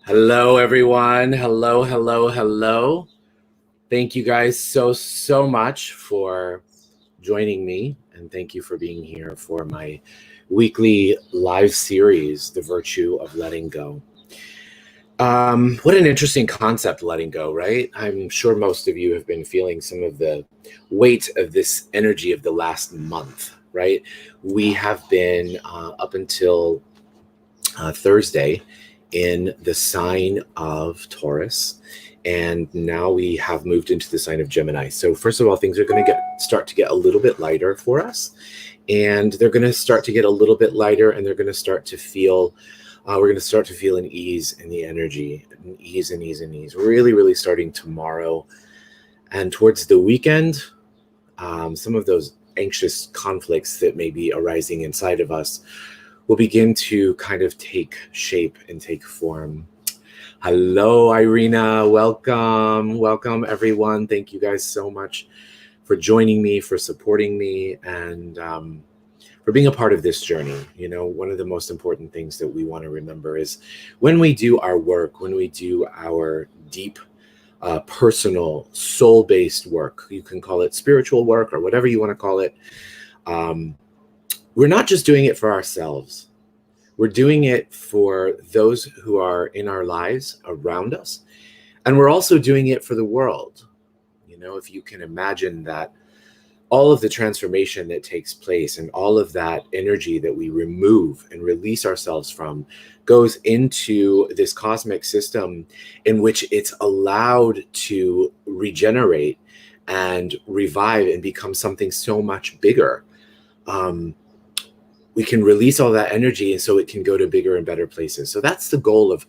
Hello, everyone. Hello, hello, hello. Thank you guys so much for joining me, and thank you for being here for my weekly live series, The Virtue of Letting Go. What an interesting concept, letting go, right? I'm sure most of you have been feeling some of the weight of this energy of the last month, right? We have been up until Thursday in the sign of Taurus, and now we have moved into the sign of Gemini. So first of all, things are going to start to get a little bit lighter for us, and they're going to start to get a little bit lighter, and they're going to start to feel we're going to start to feel an ease in the energy, an ease and ease and ease, really starting tomorrow and towards the weekend. Some of those anxious conflicts that may be arising inside of us will begin to kind of take shape and take form. Hello, Irina. Welcome, everyone. Thank you guys so much for joining me, for supporting me, and for being a part of this journey. You know, one of the most important things that we want to remember is when we do our work, when we do our deep, personal, soul-based work, you can call it spiritual work or whatever you want to call it, we're not just doing it for ourselves. We're doing it for those who are in our lives around us. And we're also doing it for the world. You know, if you can imagine that all of the transformation that takes place and all of that energy that we remove and release ourselves from goes into this cosmic system in which it's allowed to regenerate and revive and become something so much bigger. We can release all that energy, and so it can go to bigger and better places. So that's the goal of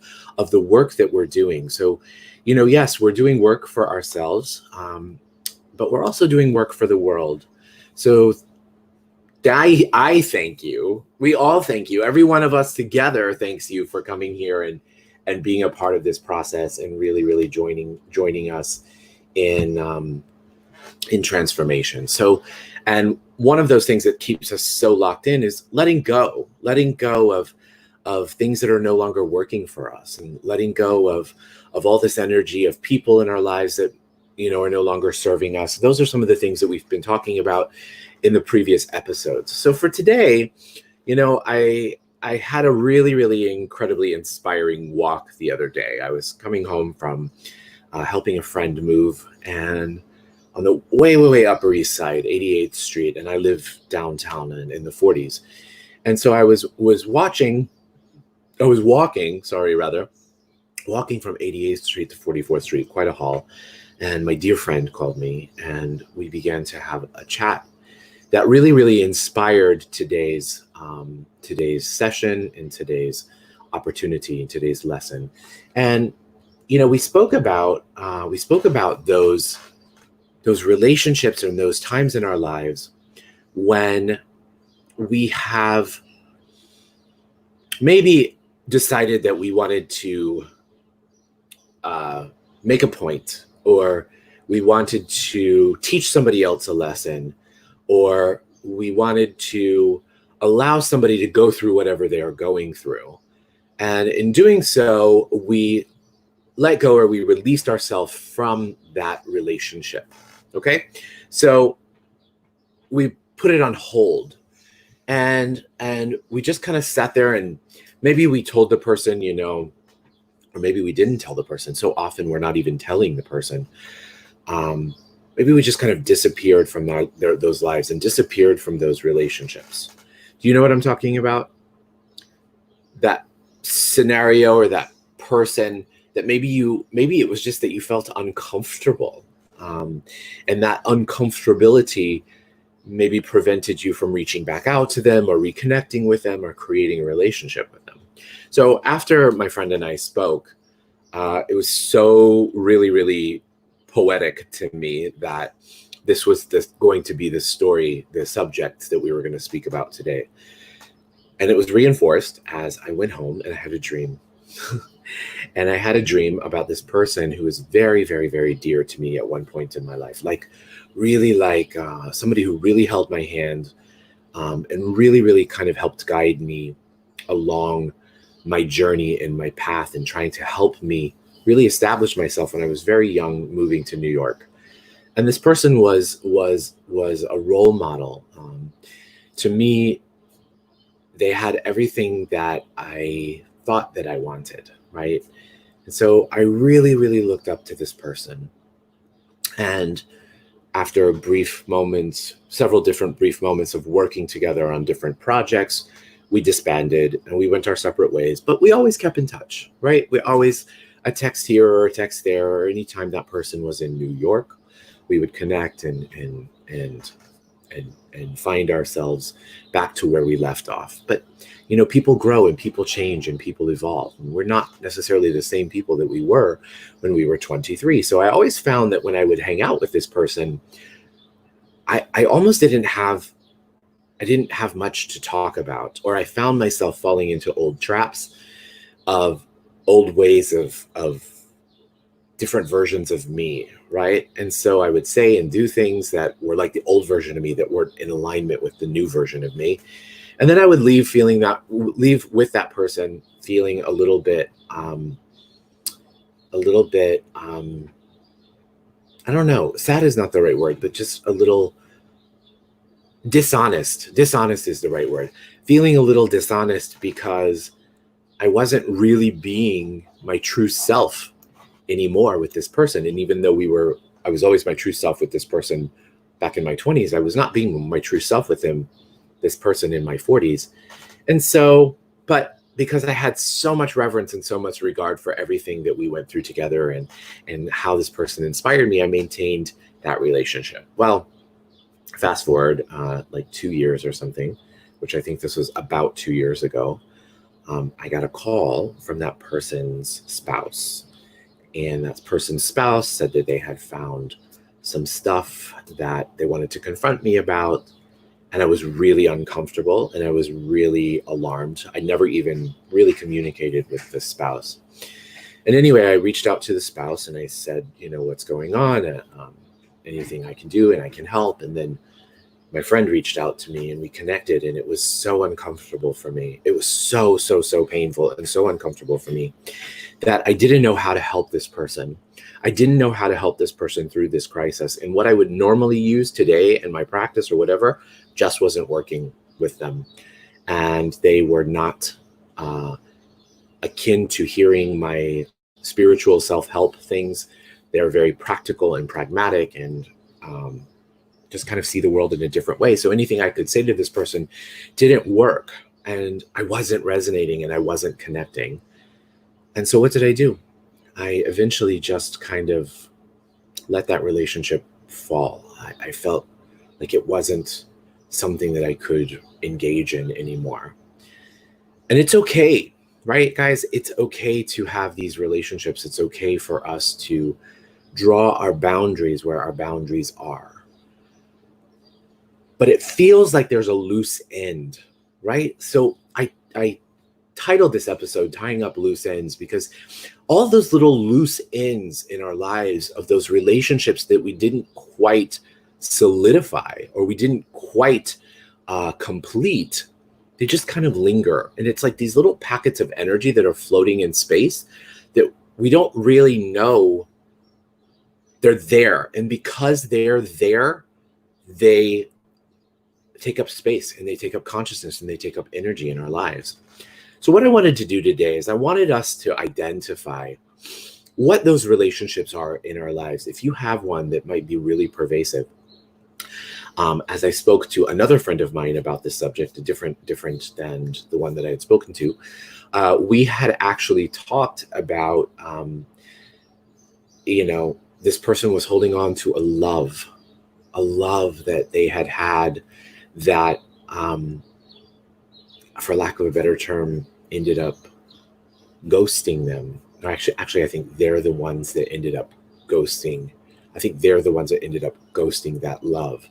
the work that we're doing. So, you know, yes, we're doing work for ourselves, but we're also doing work for the world. So I thank you. We all thank you. Every one of us together thanks you for coming here and being a part of this process and really joining us in transformation. So, and one of those things that keeps us so locked in is letting go of things that are no longer working for us, and letting go of all this energy of people in our lives that, you know, are no longer serving us. Those are some of the things that we've been talking about in the previous episodes. So for today, you know, I had a really incredibly inspiring walk the other day. I was coming home from helping a friend move, and on the way Upper East Side, 88th Street, and I live downtown in the 40s. And so I was walking from 88th Street to 44th Street, quite a haul. And my dear friend called me, and we began to have a chat that really inspired today's session and today's opportunity and today's lesson. And, you know, we spoke about those relationships and those times in our lives when we have maybe decided that we wanted to make a point, or we wanted to teach somebody else a lesson, or we wanted to allow somebody to go through whatever they are going through. And in doing so, we let go, or we released ourselves from that relationship. Okay, so we put it on hold, and we just kind of sat there, and maybe we told the person, you know, or maybe we didn't tell the person. So often we're not even telling the person. Maybe we just kind of disappeared from those lives and disappeared from those relationships. Do you know what I'm talking about? That scenario or that person that maybe it was just that you felt uncomfortable. And that uncomfortability maybe prevented you from reaching back out to them or reconnecting with them or creating a relationship with them. So after my friend and I spoke, it was so really poetic to me that this was going to be the story, the subject that we were going to speak about today. And it was reinforced as I went home and I had a dream. And I had a dream about this person who was very dear to me at one point in my life, like somebody who really held my hand and really kind of helped guide me along my journey and my path and trying to help me really establish myself when I was very young, moving to New York. And this person was a role model. To me, they had everything that I thought that I wanted, right? And so I really, really looked up to this person. And after several different brief moments of working together on different projects, we disbanded and we went our separate ways, but we always kept in touch, right? We always, a text here or a text there, or anytime that person was in New York, we would connect and find ourselves back to where we left off. But, you know, people grow and people change and people evolve. And we're not necessarily the same people that we were when we were 23. So I always found that when I would hang out with this person, I almost didn't have much to talk about, or I found myself falling into old traps of old ways of different versions of me, right? And so I would say and do things that were like the old version of me that weren't in alignment with the new version of me. And then I would leave with that person feeling a little bit, I don't know, sad is not the right word, but just a little dishonest. Dishonest is the right word. Feeling a little dishonest because I wasn't really being my true self anymore with this person. And even though I was always my true self with this person back in my 20s, I was not being my true self with this person in my 40s. And so, but because I had so much reverence and so much regard for everything that we went through together and how this person inspired me, I maintained that relationship. Well, fast forward like 2 years or something, which I think this was about 2 years ago, I got a call from that person's spouse. And that person's spouse said that they had found some stuff that they wanted to confront me about. And I was really uncomfortable and I was really alarmed. I never even really communicated with the spouse. And anyway, I reached out to the spouse and I said, you know, what's going on? Anything I can do and I can help. And then my friend reached out to me and we connected, and it was so uncomfortable for me. It was so painful and so uncomfortable for me that I didn't know how to help this person. I didn't know how to help this person through this crisis. And what I would normally use today in my practice or whatever just wasn't working with them. And they were not akin to hearing my spiritual self-help things. They're very practical and pragmatic and just kind of see the world in a different way. So anything I could say to this person didn't work, and I wasn't resonating and I wasn't connecting. And so what did I do? I eventually just kind of let that relationship fall. I felt like it wasn't something that I could engage in anymore. And it's okay, right, guys? It's okay to have these relationships. It's okay for us to draw our boundaries where our boundaries are. But it feels like there's a loose end, right? So I titled this episode Tying Up Loose Ends because all those little loose ends in our lives of those relationships that we didn't quite solidify or we didn't quite complete, they just kind of linger. And it's like these little packets of energy that are floating in space that we don't really know they're there. And because they're there, they take up space and they take up consciousness and they take up energy in our lives. So what I wanted to do today is I wanted us to identify what those relationships are in our lives. If you have one that might be really pervasive, as I spoke to another friend of mine about this subject, different than the one that I had spoken to, we had actually talked about, this person was holding on to a love that they had that, for lack of a better term, ended up ghosting them. Actually, I think they're the ones that ended up ghosting. I think they're the ones that ended up ghosting that love.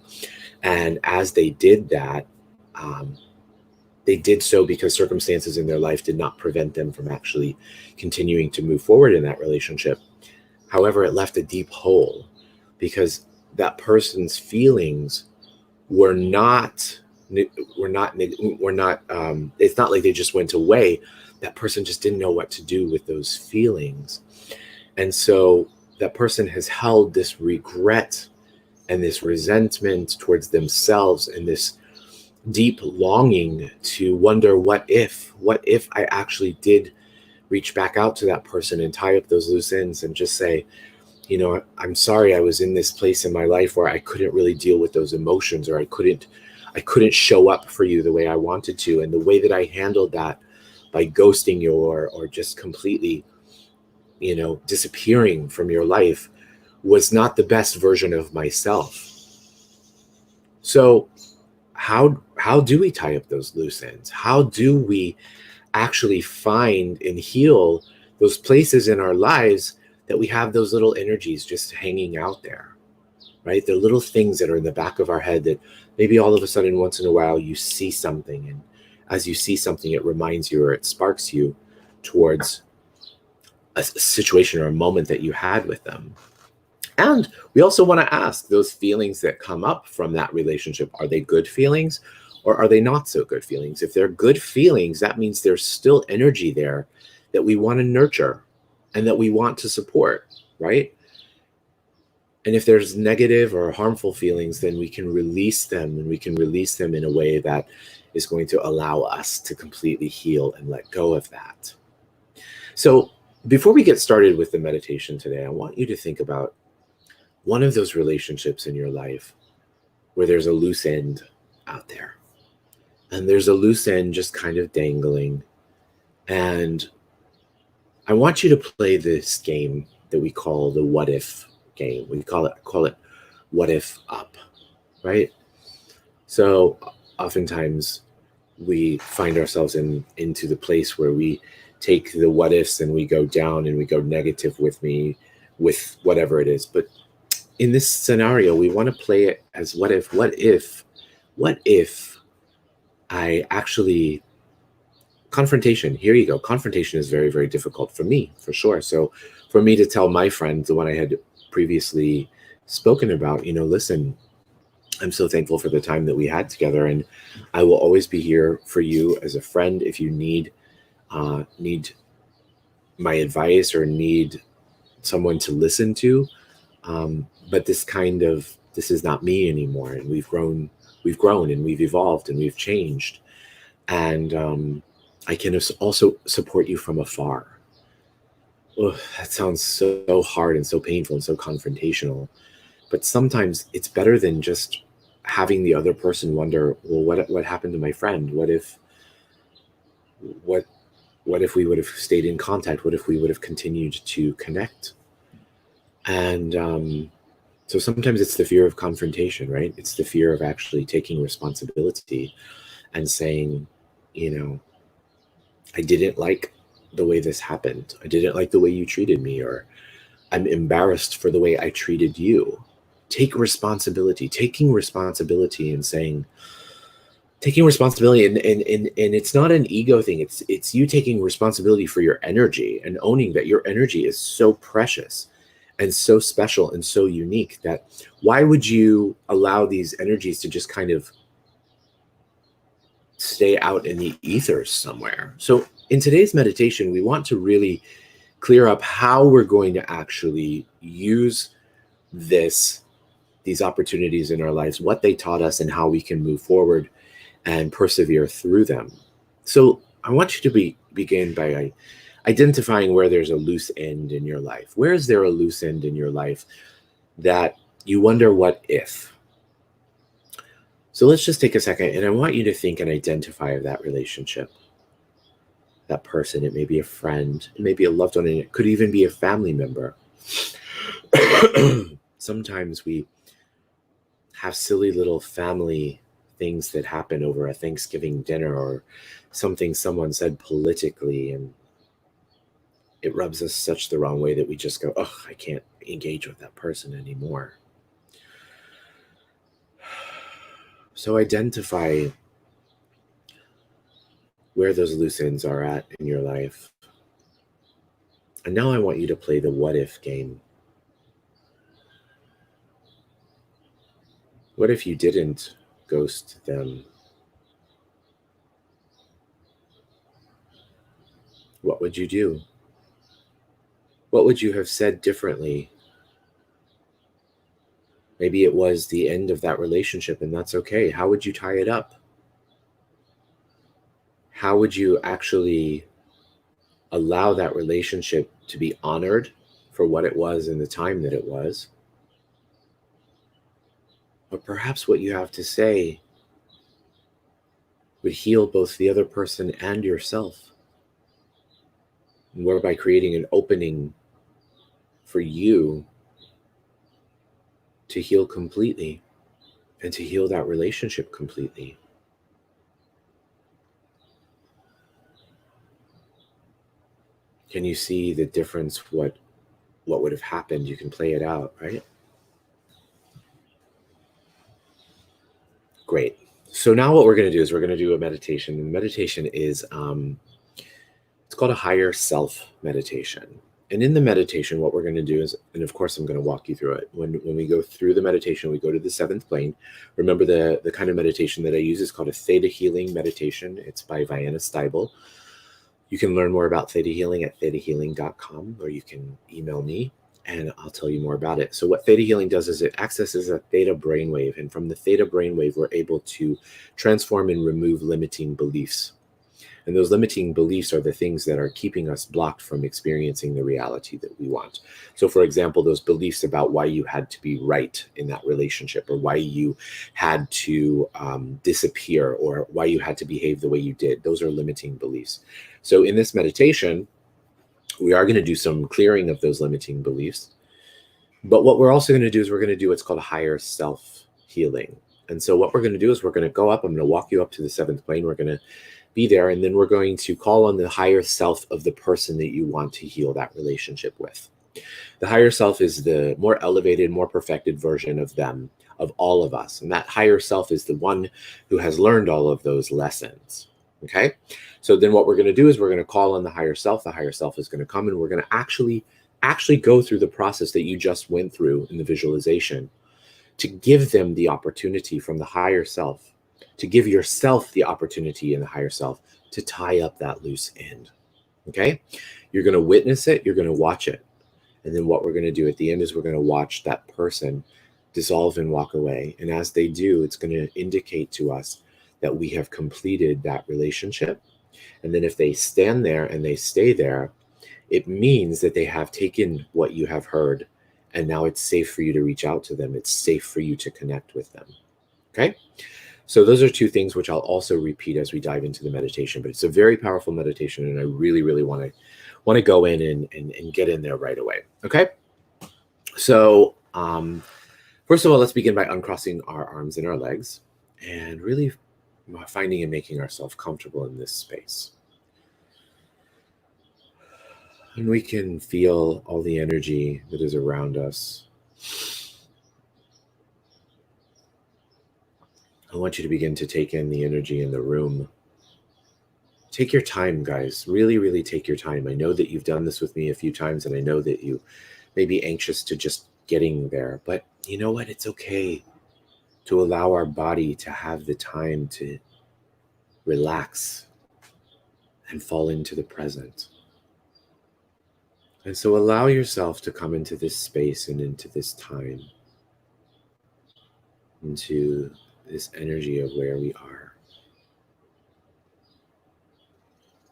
And as they did that, they did so because circumstances in their life did not prevent them from actually continuing to move forward in that relationship. However, it left a deep hole because that person's feelings were not it's not like they just went away. That person just didn't know what to do with those feelings. And so that person has held this regret and this resentment towards themselves and this deep longing to wonder, what if I actually did reach back out to that person and tie up those loose ends and just say, I'm sorry, I was in this place in my life where I couldn't really deal with those emotions, or I couldn't show up for you the way I wanted to. And the way that I handled that by ghosting you or just completely, disappearing from your life was not the best version of myself. So how do we tie up those loose ends? How do we actually find and heal those places in our lives that we have those little energies just hanging out there, right? The little things that are in the back of our head that maybe all of a sudden, once in a while, you see something. And as you see something, it reminds you, or it sparks you towards a situation or a moment that you had with them. And we also want to ask, those feelings that come up from that relationship, are they good feelings or are they not so good feelings? If they're good feelings, that means there's still energy there that we want to nurture and that we want to support, right? And if there's negative or harmful feelings, then we can release them, and we can release them in a way that is going to allow us to completely heal and let go of that. So before we get started with the meditation today, I want you to think about one of those relationships in your life where there's a loose end out there. And there's a loose end just kind of dangling. And I want you to play this game that we call the what if game. We call it what if up, right? So oftentimes we find ourselves into the place where we take the what ifs and we go down and we go negative with whatever it is. But in this scenario, we want to play it as what if I actually, confrontation. Here you go. Confrontation is very, very difficult for me, for sure. So for me to tell my friend, the one I had previously spoken about, listen, I'm so thankful for the time that we had together, and I will always be here for you as a friend if you need my advice or need someone to listen to. But this is not me anymore. And we've grown and we've evolved and we've changed. And I can also support you from afar. Oh, that sounds so hard and so painful and so confrontational. But sometimes it's better than just having the other person wonder, well, what happened to my friend? What if we would have stayed in contact? What if we would have continued to connect? And so sometimes it's the fear of confrontation, right? It's the fear of actually taking responsibility and saying, I didn't like the way this happened. I didn't like the way you treated me, or I'm embarrassed for the way I treated you. Taking responsibility and saying, taking responsibility, and it's not an ego thing. It's you taking responsibility for your energy and owning that your energy is so precious and so special and so unique that why would you allow these energies to just kind of stay out in the ethers somewhere? So in today's meditation, we want to really clear up how we're going to actually use these opportunities in our lives, what they taught us, and how we can move forward and persevere through them. So I want you to begin by identifying where there's a loose end in your life. Where is there a loose end in your life that you wonder, what if? So let's just take a second, and I want you to think and identify that relationship, that person. It may be a friend, it may be a loved one, and it could even be a family member. Sometimes we have silly little family things that happen over a Thanksgiving dinner, or something someone said politically, and it rubs us such the wrong way that we just go, oh, I can't engage with that person anymore. So identify where those loose ends are at in your life. And now I want you to play the what if game. What if you didn't ghost them? what would you do? What would you have said differently? Maybe it was the end of that relationship, and that's okay. How would you tie it up? How would you actually allow that relationship to be honored for what it was in the time that it was? But perhaps what you have to say would heal both the other person and yourself, whereby creating an opening for you to heal completely and to heal that relationship completely. Can you see the difference? What would have happened? You can play it out, right? Great. So now what we're going to do is we're going to do a meditation. And meditation is it's called a higher self meditation. And in the meditation, what we're going to do is, and of course I'm going to walk you through it. When we go through the meditation, we go to the seventh plane. Remember, the kind of meditation that I use is called a ThetaHealing meditation. It's by Vienna Steibel. You can learn more about ThetaHealing at thetahealing.com, or you can email me and I'll tell you more about it. So what ThetaHealing does is it accesses a theta brainwave. And from the theta brainwave, we're able to transform and remove limiting beliefs. And those limiting beliefs are the things that are keeping us blocked from experiencing the reality that we want. So for example, those beliefs about why you had to be right in that relationship, or why you had to disappear, or why you had to behave the way you did, those are limiting beliefs. So in this meditation, we are going to do some clearing of those limiting beliefs. But what we're also going to do is we're going to do what's called a higher self healing. And so what we're going to do is we're going to go up. I'm going to walk you up to the seventh plane. We're going to be there. And then we're going to call on the higher self of the person that you want to heal that relationship with. The higher self is the more elevated, more perfected version of them, of all of us. And that higher self is the one who has learned all of those lessons. Okay. So then what we're going to do is we're going to call on the higher self. The higher self is going to come, and we're going to actually go through the process that you just went through in the visualization, to give them the opportunity from the higher self, to give yourself the opportunity in the higher self to tie up that loose end. Okay. You're going to witness it. You're going to watch it. And then what we're going to do at the end is we're going to watch that person dissolve and walk away. And as they do, it's going to indicate to us that we have completed that relationship. And then if they stand there and they stay there, it means that they have taken what you have heard, and now it's safe for you to reach out to them. It's safe for you to connect with them. Okay? So those are two things which I'll also repeat as we dive into the meditation, but it's a very powerful meditation, and I really, really want to go in and get in there right away. Okay? So first of all, let's begin by uncrossing our arms and our legs and really finding and making ourselves comfortable in this space. And we can feel all the energy that is around us. I want you to begin to take in the energy in the room. Take your time, guys. Really, really take your time. I know that you've done this with me a few times, and I know that you may be anxious to just getting there. But you know what? It's okay to allow our body to have the time to relax and fall into the present. And so allow yourself to come into this space and into this time, into this energy of where we are.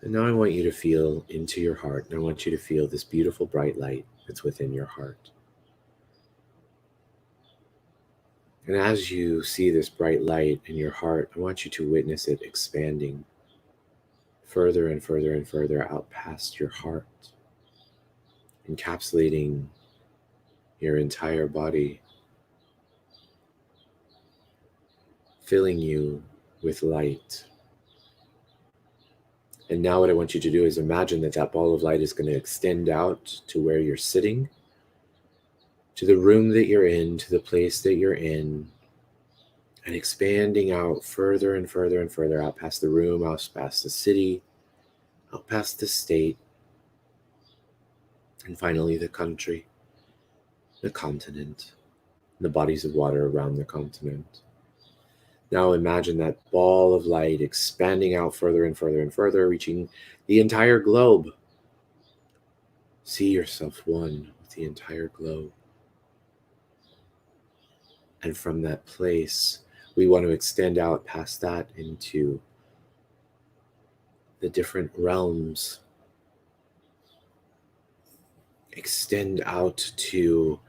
And now I want you to feel into your heart, and I want you to feel this beautiful bright light that's within your heart. And as you see this bright light in your heart, I want you to witness it expanding further and further and further out past your heart, encapsulating your entire body, filling you with light. And now what I want you to do is imagine that that ball of light is going to extend out to where you're sitting, to the room that you're in, to the place that you're in, and expanding out further and further and further out past the room, out past the city, out past the state, and finally the country, the continent, and the bodies of water around the continent. Now imagine that ball of light expanding out further and further and further, reaching the entire globe, See yourself one with the entire globe. And from that place, we want to extend out past that into the different realms. Extend out through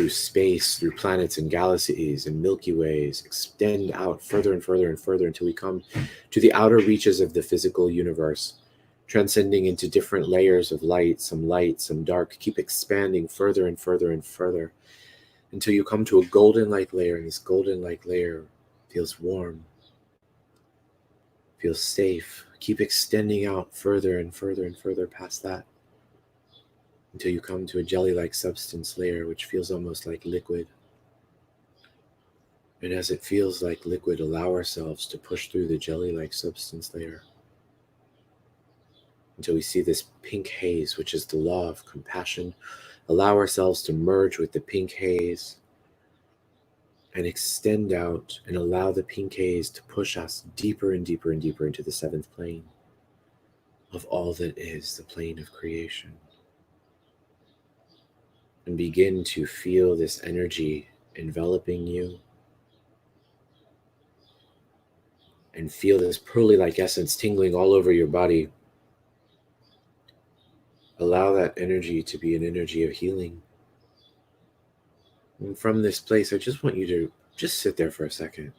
space, through planets and galaxies and Milky Ways. Extend out further and further and further until we come to the outer reaches of the physical universe, transcending into different layers of light, some dark. Keep expanding further and further and further until you come to a golden light layer, and this golden light layer feels warm, feels safe. Keep extending out further and further and further past that until you come to a jelly-like substance layer, which feels almost like liquid. And as it feels like liquid, allow ourselves to push through the jelly-like substance layer until we see this pink haze, which is the law of compassion. Allow ourselves to merge with the pink haze and extend out and allow the pink haze to push us deeper and deeper and deeper into the seventh plane of all that is, the plane of creation. And begin to feel this energy enveloping you, and feel this pearly-like essence tingling all over your body. Allow that energy to be an energy of healing. And from this place, I just want you to just sit there for a second.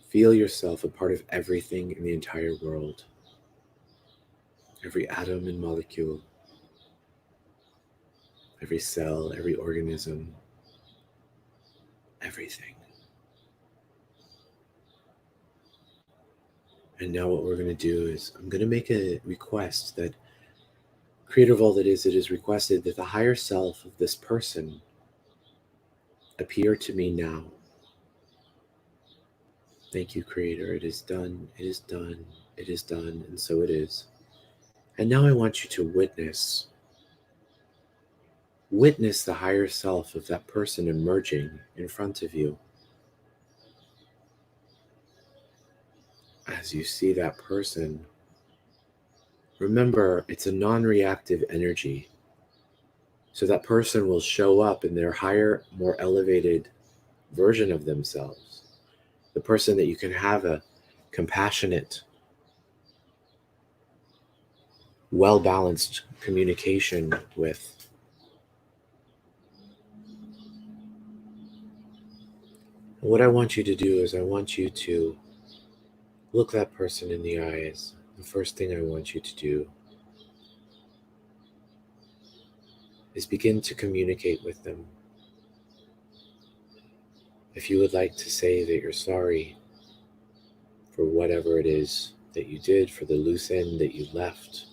Feel yourself a part of everything in the entire world. Every atom and molecule, every cell, every organism, everything. And now what we're going to do is I'm going to make a request that Creator of all that is, it is requested that the higher self of this person appear to me now. Thank you, Creator. It is done. It is done. It is done. And so it is. And now I want you to witness the higher self of that person emerging in front of you. As you see that person, remember it's a non-reactive energy. So that person will show up in their higher, more elevated version of themselves. The person that you can have a compassionate, well-balanced communication with. And what I want you to do is I want you to look that person in the eyes. The first thing I want you to do is begin to communicate with them. If you would like to say that you're sorry for whatever it is that you did, for the loose end that you left,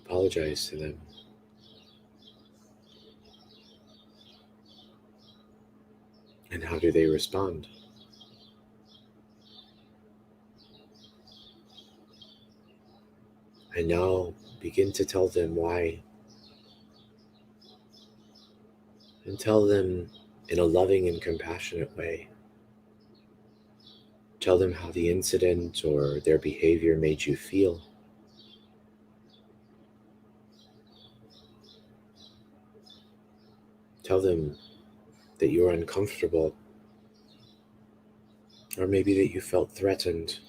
apologize to them. And how do they respond? And now begin to tell them why. And tell them in a loving and compassionate way. Tell them how the incident or their behavior made you feel. Tell them that you're uncomfortable, or maybe that you felt threatened.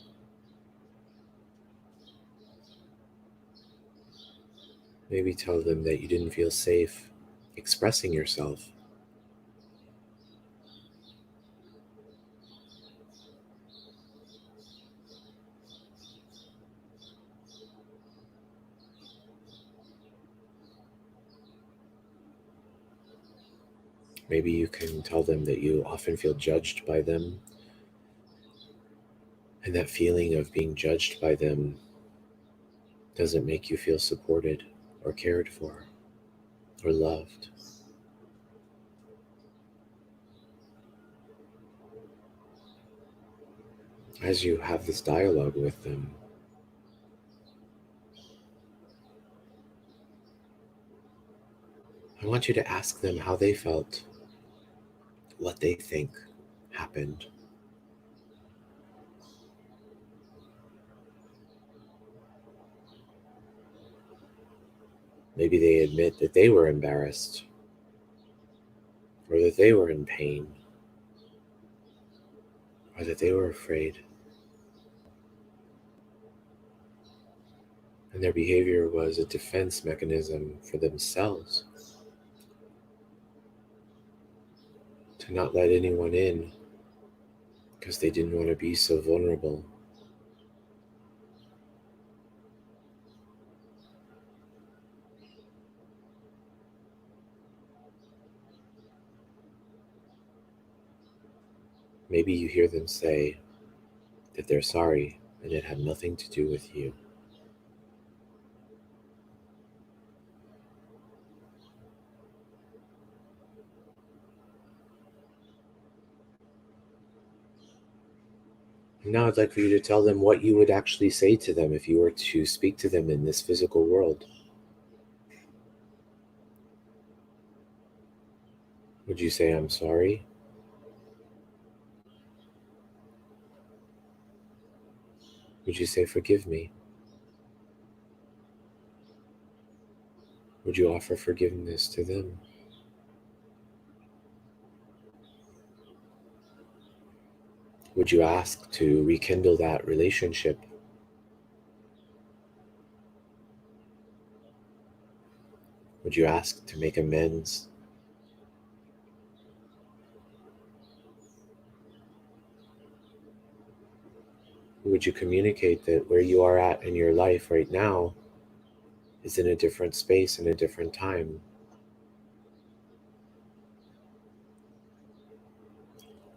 Maybe tell them that you didn't feel safe expressing yourself. Maybe you can tell them that you often feel judged by them, and that feeling of being judged by them doesn't make you feel supported or cared for or loved. As you have this dialogue with them, I want you to ask them how they felt, what they think happened. Maybe they admit that they were embarrassed or that they were in pain or that they were afraid. And their behavior was a defense mechanism for themselves to not let anyone in because they didn't want to be so vulnerable. Maybe you hear them say that they're sorry and it had nothing to do with you. And now I'd like for you to tell them what you would actually say to them if you were to speak to them in this physical world. Would you say, I'm sorry? Would you say, forgive me? Would you offer forgiveness to them? Would you ask to rekindle that relationship? Would you ask to make amends? Would you communicate that where you are at in your life right now is in a different space and a different time?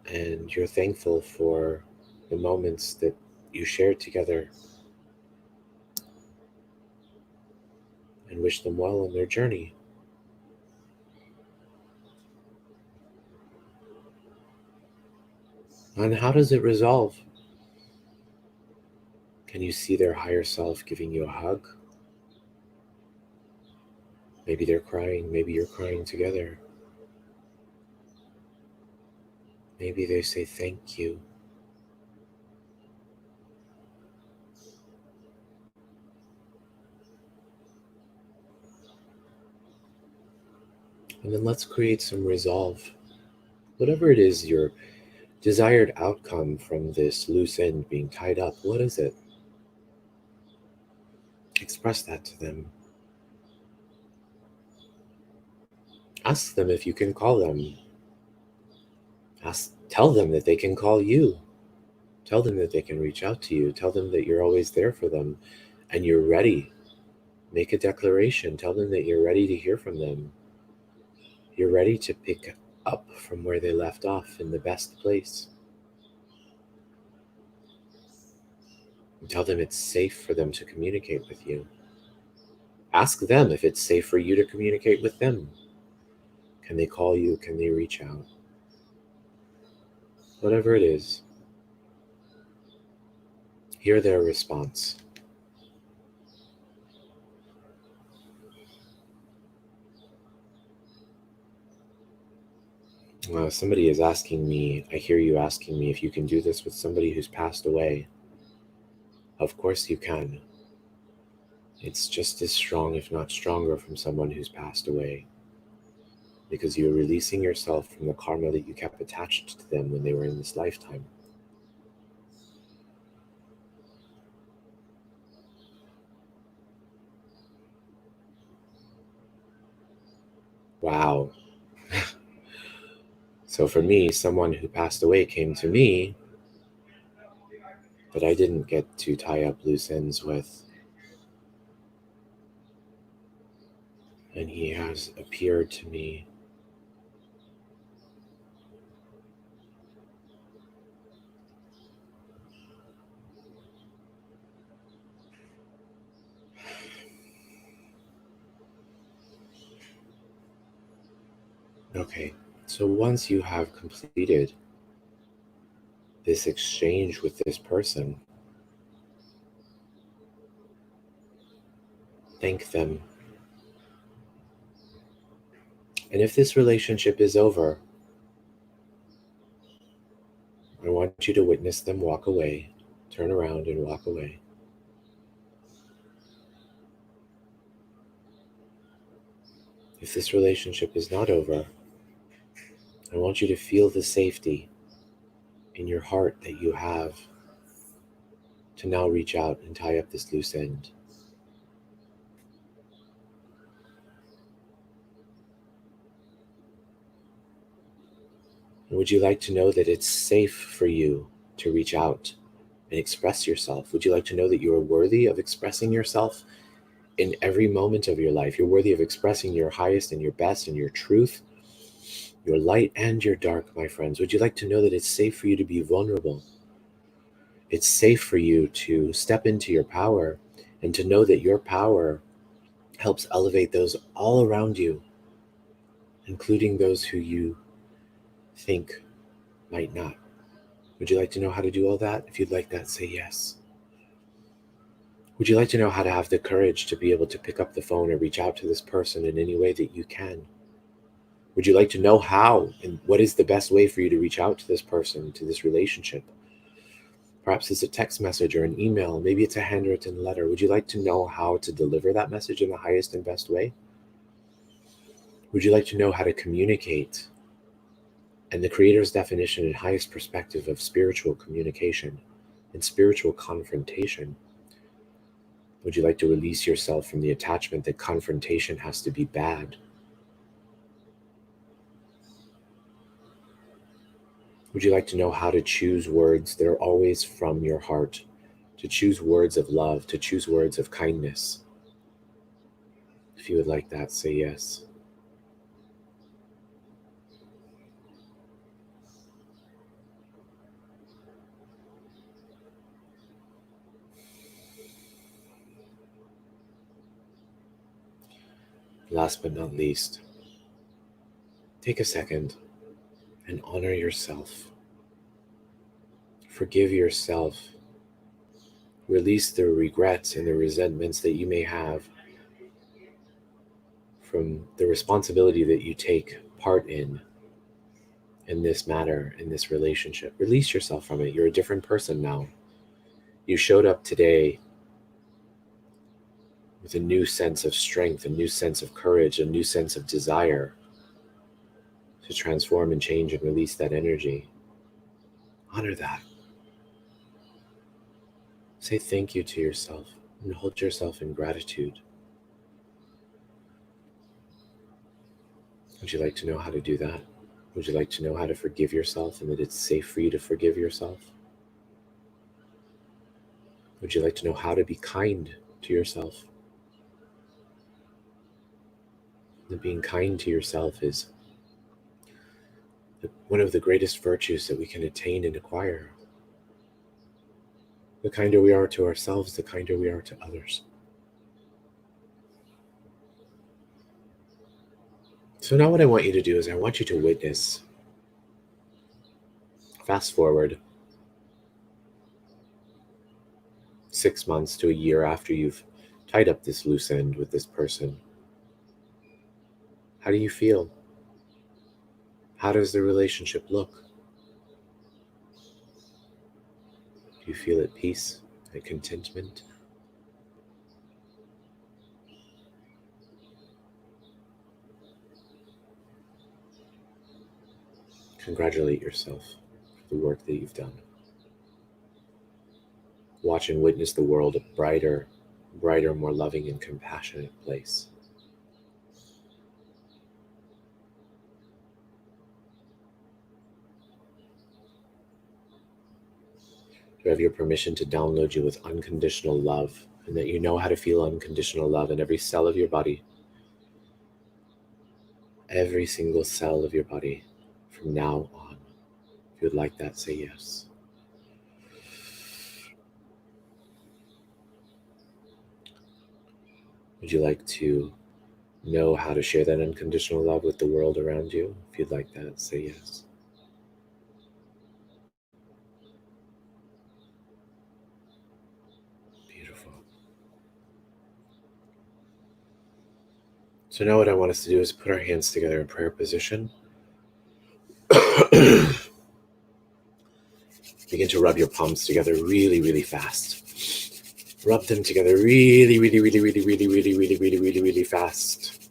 And you're thankful for the moments that you shared together and wish them well on their journey. And how does it resolve? Can you see their higher self giving you a hug? Maybe they're crying, maybe you're crying together. Maybe they say thank you. And then let's create some resolve. Whatever it is, your desired outcome from this loose end being tied up, what is it? Express that to them. Ask them if you can call them. Tell them that they can call you. Tell them that they can reach out to you. Tell them that you're always there for them and you're ready. Make a declaration. Tell them that you're ready to hear from them. You're ready to pick up from where they left off in the best place. And tell them it's safe for them to communicate with you. Ask them if it's safe for you to communicate with them. Can they call you? Can they reach out? Whatever it is, hear their response. Somebody is asking me, I hear you asking me if you can do this with somebody who's passed away. Of course you can. It's just as strong, if not stronger, from someone who's passed away. Because you're releasing yourself from the karma that you kept attached to them when they were in this lifetime. Wow. So for me, someone who passed away came to me that I didn't get to tie up loose ends with. And he has appeared to me. Okay, so once you have completed this exchange with this person, thank them. And if this relationship is over, I want you to witness them walk away, turn around and walk away. If this relationship is not over, I want you to feel the safety in your heart that you have to now reach out and tie up this loose end. And would you like to know that it's safe for you to reach out and express yourself? Would you like to know that you are worthy of expressing yourself in every moment of your life? You're worthy of expressing your highest and your best and your truth, your light and your dark, my friends. Would you like to know that it's safe for you to be vulnerable? It's safe for you to step into your power and to know that your power helps elevate those all around you, including those who you think might not. Would you like to know how to do all that? If you'd like that, say yes. Would you like to know how to have the courage to be able to pick up the phone or reach out to this person in any way that you can? Would you like to know how and what is the best way for you to reach out to this person, to this relationship? Perhaps it's a text message or an email. Maybe it's a handwritten letter. Would you like to know how to deliver that message in the highest and best way? Would you like to know how to communicate and the Creator's definition and highest perspective of spiritual communication and spiritual confrontation? Would you like to release yourself from the attachment that confrontation has to be bad? Would you like to know how to choose words that are always from your heart, to choose words of love, to choose words of kindness? If you would like that, say yes. Last but not least, take a second and honor yourself. Forgive yourself. Release the regrets and the resentments that you may have from the responsibility that you take part in this matter, in this relationship. Release yourself from it. You're a different person now. You showed up today with a new sense of strength, a new sense of courage, a new sense of desire to transform and change and release that energy. Honor that. Say thank you to yourself and hold yourself in gratitude. Would you like to know how to do that? Would you like to know how to forgive yourself and that it's safe for you to forgive yourself? Would you like to know how to be kind to yourself? That being kind to yourself is one of the greatest virtues that we can attain and acquire. The kinder we are to ourselves, the kinder we are to others. So now what I want you to do is I want you to witness, fast forward 6 months to a year after you've tied up this loose end with this person. How do you feel? How does the relationship look? Do you feel at peace and contentment? Congratulate yourself for the work that you've done. Watch and witness the world a brighter, more loving and compassionate place. You have your permission to download you with unconditional love, and that you know how to feel unconditional love in every cell of your body. Every single cell of your body from now on. If you would like that, say yes. Would you like to know how to share that unconditional love with the world around you? If you'd like that, say yes. Beautiful. So now what I want us to do is put our hands together in prayer position. Begin to rub your palms together really, really fast. Rub them together really, really, really, really, really, really, really, really, really, really fast.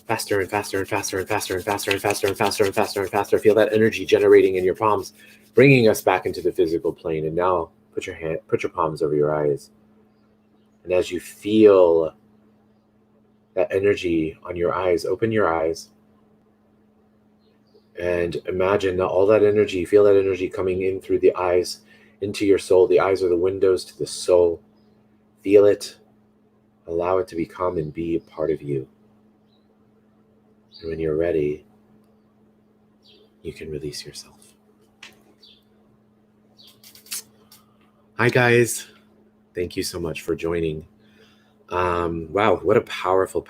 Faster and faster and faster and faster and faster and faster and faster and faster and faster. Feel that energy generating in your palms, bringing us back into the physical plane. And now put your palms over your eyes. And as you feel that energy on your eyes, open your eyes and imagine that all that energy, feel that energy coming in through the eyes into your soul. The eyes are the windows to the soul. Feel it, allow it to become and be a part of you. And when you're ready, you can release yourself. Hi guys, thank you so much for joining. Wow, what a powerful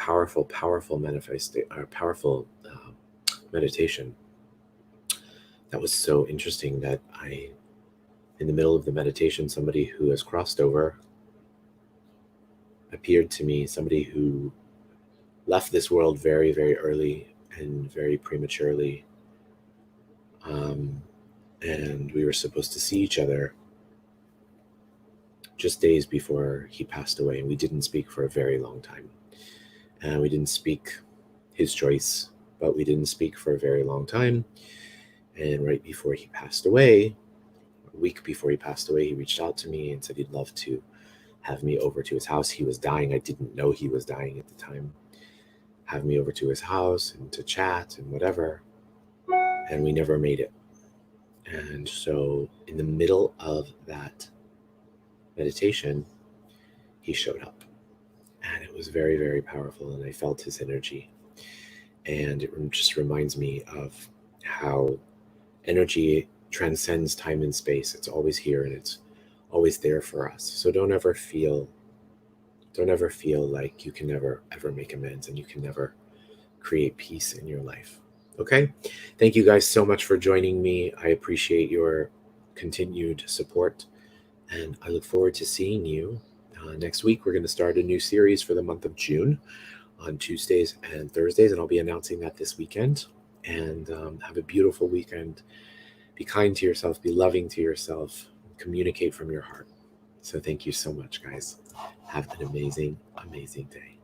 meditation. That was so interesting that in the middle of the meditation, somebody who has crossed over appeared to me, somebody who left this world very, very early and very prematurely. And we were supposed to see each other just days before he passed away. And we didn't speak for a very long time. And we didn't speak his choice, but we didn't speak for a very long time. And right before he passed away, a week before he passed away, he reached out to me and said he'd love to have me over to his house. He was dying. I didn't know he was dying at the time. Have me over to his house and to chat and whatever. And we never made it. And so in the middle of that meditation, he showed up. And it was very, very powerful. And I felt his energy. And it just reminds me of how energy transcends time and space. It's always here and it's always there for us. So don't ever feel like you can never ever make amends and you can never create peace in your life. Okay? Thank you guys so much for joining me. I appreciate your continued support and I look forward to seeing you next week. We're going to start a new series for the month of June on Tuesdays and Thursdays, and I'll be announcing that this weekend. And have a beautiful weekend. Be kind to yourself, be loving to yourself, communicate from your heart. So thank you so much, guys. Have an amazing, amazing day.